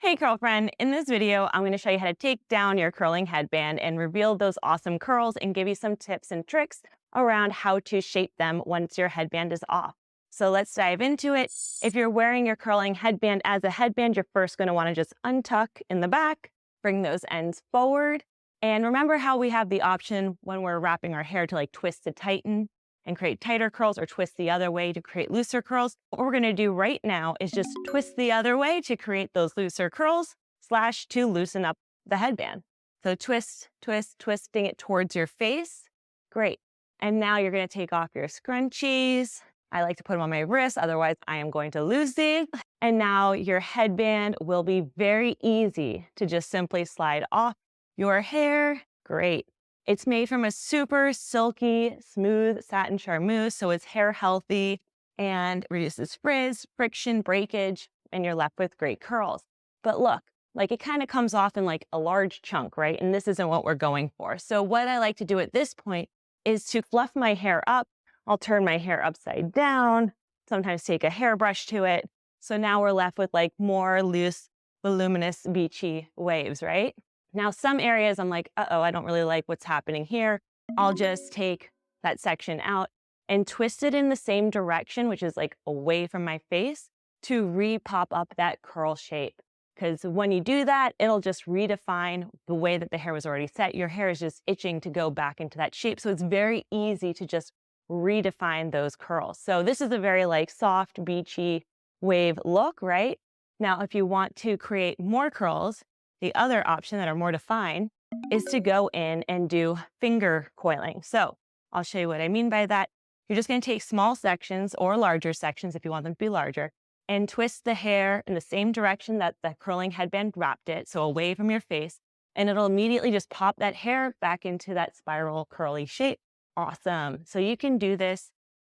Hey girlfriend, in this video, I'm going to show you how to take down your curling headband and reveal those awesome curls and give you some tips and tricks around how to shape them once your headband is off. So let's dive into it. If you're wearing your curling headband as a headband, you're first going to want to just untuck in the back, bring those ends forward. And remember how we have the option when we're wrapping our hair to like twist to tighten and create tighter curls, or twist the other way to create looser curls. What we're gonna do right now is just twist the other way to create those looser curls / to loosen up the headband. So twist, twist, twisting it towards your face. Great. And now you're gonna take off your scrunchies. I like to put them on my wrist, otherwise I am going to lose these. And now your headband will be very easy to just simply slide off your hair. Great. It's made from a super silky, smooth satin charmeuse, so it's hair healthy and reduces frizz, friction, breakage, and you're left with great curls. But look, like it kind of comes off in like a large chunk, right? And this isn't what we're going for. So what I like to do at this point is to fluff my hair up. I'll turn my hair upside down, sometimes take a hairbrush to it. So now we're left with like more loose, voluminous, beachy waves, right? Now, some areas I'm like, uh-oh, I don't really like what's happening here. I'll just take that section out and twist it in the same direction, which is like away from my face, to re-pop up that curl shape. Because when you do that, it'll just redefine the way that the hair was already set. Your hair is just itching to go back into that shape. So it's very easy to just redefine those curls. So this is a very like soft, beachy wave look, right? Now, if you want to create more curls, the other option that are more defined is to go in and do finger coiling. So I'll show you what I mean by that. You're just going to take small sections or larger sections if you want them to be larger and twist the hair in the same direction that the curling headband wrapped it, so away from your face, and it'll immediately just pop that hair back into that spiral curly shape. Awesome. So you can do this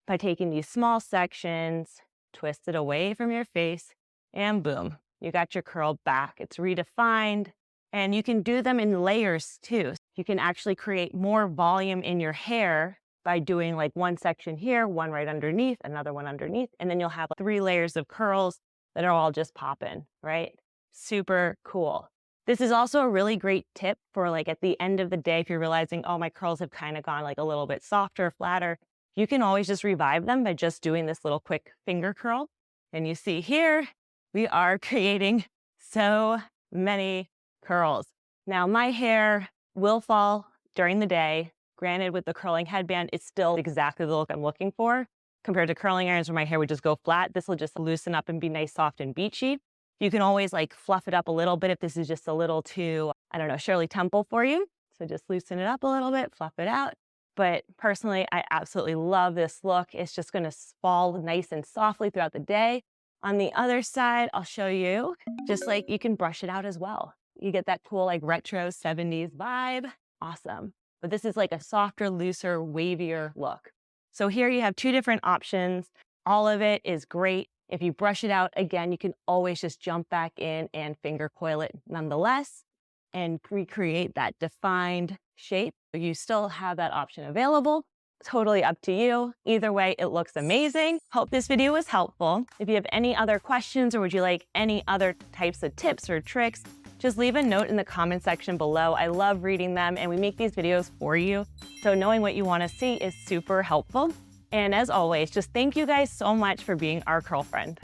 by taking these small sections, twist it away from your face, and boom. You got your curl back. It's redefined, and you can do them in layers too. You can actually create more volume in your hair by doing like one section here, one right underneath, another one underneath, and then you'll have 3 layers of curls that are all just popping, right? Super cool. This is also a really great tip for like at the end of the day, if you're realizing, oh, my curls have kind of gone like a little bit softer, flatter, you can always just revive them by just doing this little quick finger curl. And you see here, we are creating so many curls. Now, my hair will fall during the day. Granted, with the curling headband, it's still exactly the look I'm looking for. Compared to curling irons where my hair would just go flat, this will just loosen up and be nice, soft, and beachy. You can always like fluff it up a little bit if this is just a little too, I don't know, Shirley Temple for you. So just loosen it up a little bit, fluff it out. But personally, I absolutely love this look. It's just going to fall nice and softly throughout the day. On the other side, I'll show you, just like you can brush it out as well. You get that cool like retro 70s vibe. Awesome. But this is like a softer, looser, wavier look. So here you have 2 different options. All of it is great. If you brush it out, again, you can always just jump back in and finger coil it nonetheless and recreate that defined shape. You still have that option available. Totally up to you. Either way, it looks amazing. Hope this video was helpful. If you have any other questions or would you like any other types of tips or tricks, just leave a note in the comment section below. I love reading them and we make these videos for you. So knowing what you want to see is super helpful. And as always, just thank you guys so much for being our curl friend.